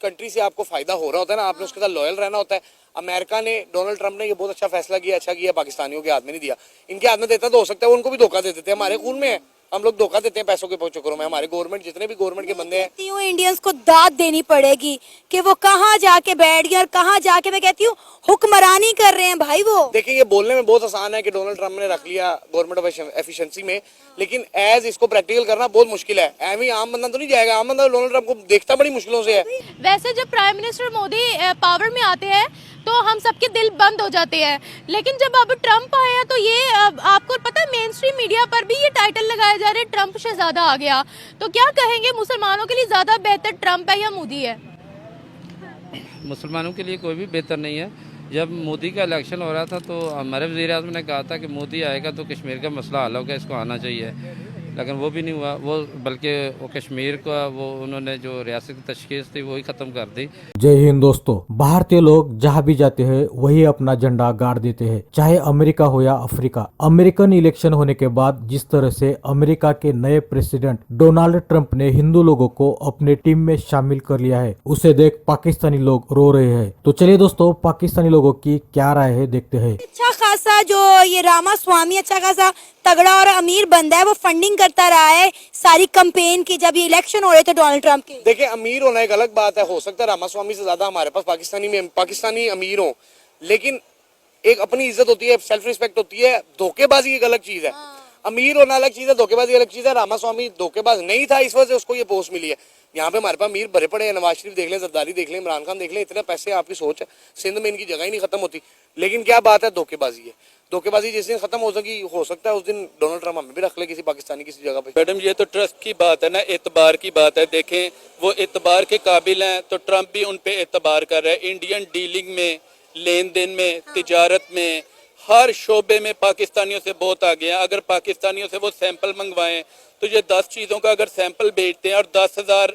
Country से आपको फायदा हो रहा होता है ना, आपने उसके साथ लॉयल रहना होता है। अमेरिका ने, डोनाल्ड ट्रंप ने ये बहुत अच्छा फैसला किया, अच्छा किया, पाकिस्तानियों के हाथ में नहीं दिया। इनके हाथ में देता तो हो सकता है उनको भी धोखा दे देते हैं, हमारे खून में है, हम लोग धोखा देते हैं पैसों के चक्करों में। हमारे गवर्नमेंट, जितने भी गवर्नमेंट के बंदे हैं, इंडियंस को दाद देनी पड़ेगी कि वो कहाँ जाके बैठ गए और कहाँ जाके, मैं कहती हूँ, हुक्मरानी कर रहे हैं भाई वो। देखिए ये बोलने में बहुत आसान है कि डोनाल्ड ट्रंप ने रख लिया गवर्नमेंट ऑफ एफिशिएंसी में, लेकिन एज इसको प्रैक्टिकल करना बहुत मुश्किल है। एवं आम बंदा तो नहीं जाएगा, आम बंदा डोनाल्ड ट्रंप को देखता बड़ी मुश्किलों से है। वैसे जब प्राइम मिनिस्टर मोदी पावर में आते हैं तो हम सबके दिल बंद हो जाते हैं, लेकिन जब अब ट्रंप आया तो ये आपको पता है मेन स्ट्रीम मीडिया पर भी ये टाइटल लगाए जा रहे हैं, ट्रंप शहजादा आ गया। तो क्या कहेंगे, मुसलमानों के लिए ज्यादा बेहतर ट्रंप है या मोदी है? मुसलमानों के लिए कोई भी बेहतर नहीं है। जब मोदी का इलेक्शन हो रहा था तो हमारे वज़ीर आज़म ने कहा था कि मोदी आएगा तो कश्मीर का मसला हल होगा, इसको आना चाहिए, लेकिन वो भी नहीं हुआ। वो बल्कि वो कश्मीर का वो उन्होंने जो रियासत की तशखीस थी वही ख़त्म कर दी। जय हिंद दोस्तों, भारतीय लोग जहाँ भी जाते हैं वही अपना झंडा गाड़ देते हैं, चाहे अमेरिका हो या अफ्रीका। अमेरिकन इलेक्शन होने के बाद जिस तरह से अमेरिका के नए प्रेसिडेंट डोनाल्ड ट्रंप ने हिंदू लोगों को अपने टीम में शामिल कर लिया है, उसे देख पाकिस्तानी लोग रो रहे हैं। तो चलिए दोस्तों, पाकिस्तानी लोगों की क्या राय है देखते हैं। अच्छा खासा जो ये रामास्वामी अच्छा खासा तगड़ा और अमीर बंदा है, वो फंडिंग करता रहा है सारी कैंपेन की जब ये इलेक्शन हो रहे थे डोनाल्ड ट्रंप के। देखिए अमीर होना एक अलग बात है, हो सकता है रामास्वामी से ज्यादा हमारे पास पाकिस्तानी अमीर हो, लेकिन एक अपनी इज्जत होती है, सेल्फ रिस्पेक्ट होती है। धोखेबाजी एक अलग चीज है, अमीर होना अलग चीज है, धोखेबाजी अलग चीज है। रामास्वामी धोखेबाज नहीं था, इस वजह से उसको ये पोस्ट मिली है। यहाँ पे हमारे पास अमीर भरे पड़े हैं, नवाज शरीफ देख लें, जरदारी देख लें, इमरान खान देख लें, इतने पैसे, आपकी सोच है सिंध में इनकी जगह ही नहीं खत्म होती। लेकिन क्या बात है, धोखेबाजी है। धोखेबाजी जिस दिन खत्म हो सकता है उस दिन डोनाल्ड ट्रंप हमें भी रख ले किसी पाकिस्तानी किसी जगह पे। मैडम ये तो ट्रस्ट की बात है ना, एतबार की बात है। देखें वो एतबार के काबिल हैं तो ट्रंप भी उन पे एतबार कर रहा है। इंडियन डीलिंग में, लेन देन में, तिजारत में, हर शोबे में पाकिस्तानियों से बहुत आगे हैं। अगर पाकिस्तानियों से वो सैंपल मंगवाएं तो ये 10 चीज़ों का अगर सैंपल भेजते हैं और 10,000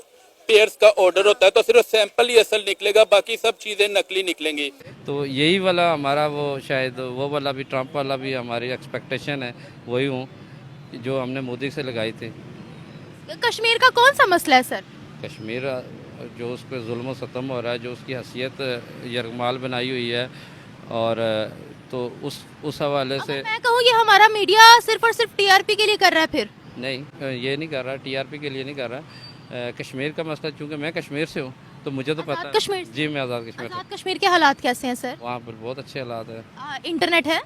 पेयर्स का ऑर्डर होता है तो सिर्फ सैंपल ही असल निकलेगा, बाकी सब चीज़ें नकली निकलेंगी। तो यही वाला हमारा वो शायद वो वाला भी ट्रंप वाला भी हमारी एक्सपेक्टेशन है, वही हूँ जो हमने मोदी से लगाई थी। कश्मीर का कौन सा मसला है सर? कश्मीर जो उस पर जुल्म सतम हो रहा है, जो उसकी हैसियत यरगमाल बनाई हुई है, और तो उस हवाले से मैं कहूँ ये हमारा मीडिया सिर्फ और सिर्फ टीआरपी के लिए कर रहा है। फिर नहीं, ये नहीं कर रहा, टीआरपी के लिए नहीं कर रहा। कश्मीर का मसला, चूँकि मैं कश्मीर से हूँ तो मुझे तो पता है। कश्मीर जी, मैं आज़ाद कश्मीर से। आज़ाद कश्मीर के हालात कैसे हैं सर? वहाँ पर बहुत अच्छे हालात है। इंटरनेट है?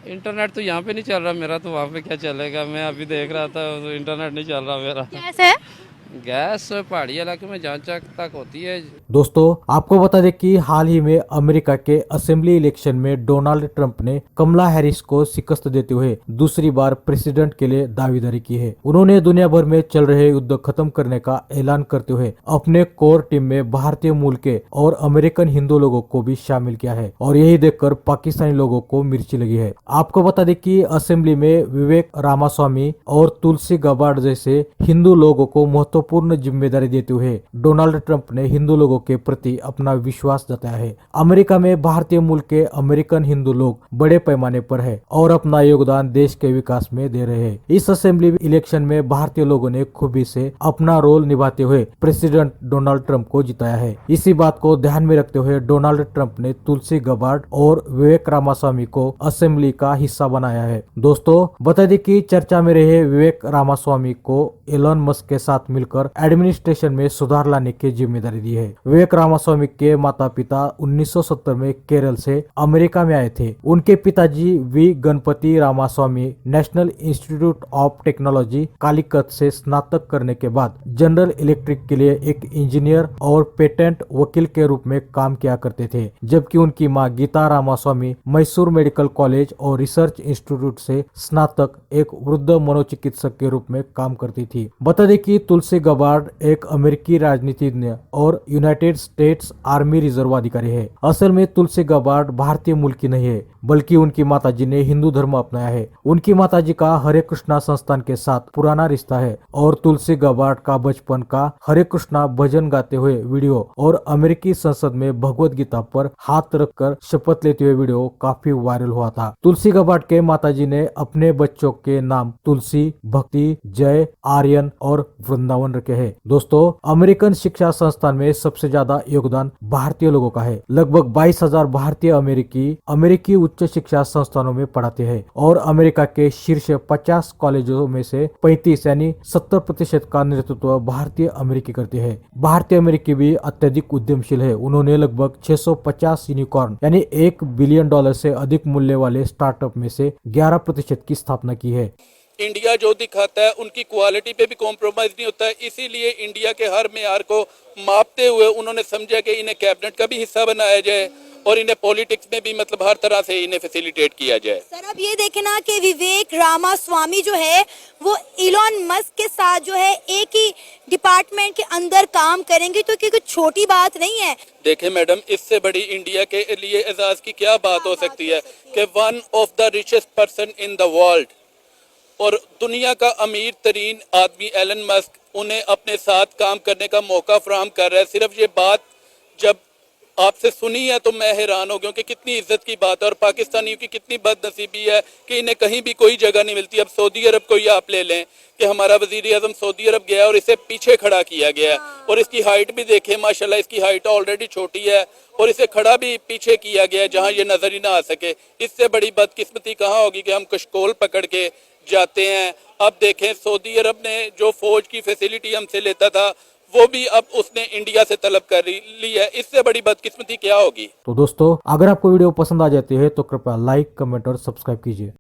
इंटरनेट तो यहाँ पे नहीं चल रहा मेरा, तो वहाँ पे क्या चलेगा? मैं अभी देख रहा था तो इंटरनेट नहीं चल रहा मेरा। कैसे है? गैस पहाड़ी इलाके में जहाँ तक होती है। दोस्तों आपको बता दें कि हाल ही में अमेरिका के असेंबली इलेक्शन में डोनाल्ड ट्रंप ने कमला हैरिस को शिकस्त देते हुए दूसरी बार प्रेसिडेंट के लिए दावेदारी की है। उन्होंने दुनिया भर में चल रहे युद्ध खत्म करने का ऐलान करते हुए अपने कोर टीम में भारतीय मूल के और अमेरिकन हिंदू लोगों को भी शामिल किया है, और यही देखकर पाकिस्तानी लोगों को मिर्ची लगी है। आपको बता दें कि असेंबली में विवेक रामास्वामी और तुलसी गबार्ड जैसे हिंदू लोगों को महत्वपूर्ण जिम्मेदारी देते हुए डोनाल्ड ट्रंप ने हिंदू लोगों के प्रति अपना विश्वास जताया है। अमेरिका में भारतीय मूल के अमेरिकन हिंदू लोग बड़े पैमाने पर है और अपना योगदान देश के विकास में दे रहे हैं। इस असेंबली इलेक्शन में भारतीय लोगों ने खूबी से अपना रोल निभाते हुए प्रेसिडेंट डोनाल्ड ट्रंप को जिताया है। इसी बात को ध्यान में रखते हुए डोनाल्ड ट्रंप ने तुलसी गबार्ड और विवेक रामास्वामी को असेंबली का हिस्सा बनाया है। दोस्तों बता दें कि चर्चा में रहे विवेक रामास्वामी को एलन मस्क के साथ मिलकर एडमिनिस्ट्रेशन में सुधार लाने की जिम्मेदारी दी है। विवेक रामास्वामी के माता पिता 1970 में केरल से अमेरिका में आए थे। उनके पिताजी V Ganapathy Ramaswamy national institute of technology Calicut से स्नातक करने के बाद जनरल इलेक्ट्रिक के लिए एक इंजीनियर और पेटेंट वकील के रूप में काम किया करते थे, जबकि उनकी मां गीता रामास्वामी मैसूर मेडिकल कॉलेज और रिसर्च इंस्टीट्यूट से स्नातक एक वृद्ध मनोचिकित्सक के रूप में काम करती थी। बता दें कि तुलसी गबार्ड एक अमेरिकी राजनीतिज्ञ और यूनाइटेड स्टेट्स आर्मी रिजर्व अधिकारी है। असल में तुलसी गबार्ड भारतीय मूल की नहीं है, बल्कि उनकी माताजी ने हिंदू धर्म अपनाया है। उनकी माताजी का हरे कृष्णा संस्थान के साथ पुराना रिश्ता है और तुलसी गबार्ड का बचपन का हरे कृष्णा भजन गाते हुए वीडियो और अमेरिकी संसद में भगवत गीता पर हाथ रखकर शपथ लेते हुए वीडियो काफी वायरल हुआ था। तुलसी गबार्ड के माताजी ने अपने बच्चों के नाम तुलसी, भक्ति, जय, आर्यन और वृंदावन 51 रखे हैं। दोस्तों, अमेरिकन शिक्षा संस्थान में सबसे ज्यादा योगदान भारतीय लोगों का है। लगभग 22,000 भारतीय अमेरिकी उच्च शिक्षा संस्थानों में पढ़ाते हैं और अमेरिका के शीर्ष 50 कॉलेजों में से 35 यानी 70% का नेतृत्व भारतीय अमेरिकी करते हैं। भारतीय अमेरिकी भी अत्यधिक उद्यमशील है। उन्होंने लगभग 650 यूनिकॉर्न यानी $1 बिलियन से अधिक मूल्य वाले स्टार्टअप में से 11% की स्थापना की है। इंडिया जो दिखाता है उनकी क्वालिटी पे भी कॉम्प्रोमाइज नहीं होता है, इसीलिए इंडिया के हर मेयार को मापते हुए उन्होंने समझा कि इन्हें कैबिनेट का भी हिस्सा बनाया जाए और इन्हें पॉलिटिक्स में भी मतलब हर तरह से इन्हें फैसिलिटेट किया जाए। सर अब ये देखे ना कि विवेक रामास्वामी जो है वो इलॉन मस्क के साथ जो है एक ही डिपार्टमेंट के अंदर काम करेंगे, तो कोई छोटी बात नहीं है। देखें मैडम, इससे बड़ी इंडिया के लिए एजाज की क्या बात हो सकती है कि one of the richest person in the world और दुनिया का अमीर तरीन आदमी एलन मस्क उन्हें अपने साथ काम करने का मौका फराहम कर रहा है। सिर्फ ये बात जब आपसे सुनी है तो मैं हैरान हो गया कि कितनी इज्जत की बात है और पाकिस्तानियों की कितनी बदनसीबी है कि इन्हें कहीं भी कोई जगह नहीं मिलती। अब सऊदी अरब को ही आप ले लें कि हमारा वजीर आजम सऊदी अरब गया और इसे पीछे खड़ा किया गया है और इसकी हाइट भी देखें, माशाल्लाह इसकी हाइट ऑलरेडी छोटी है और इसे खड़ा भी पीछे किया गया है जहाँ ये नजर ही ना आ सके। इससे बड़ी बदकिस्मती कहाँ होगी कि हम कशकोल पकड़ के जाते हैं। अब देखें, सऊदी अरब ने जो फौज की फैसिलिटी हमसे लेता था वो भी अब उसने इंडिया से तलब कर ली है। इससे बड़ी बदकिस्मती क्या होगी। तो दोस्तों, अगर आपको वीडियो पसंद आ जाती है तो कृपया लाइक, कमेंट और सब्सक्राइब कीजिए।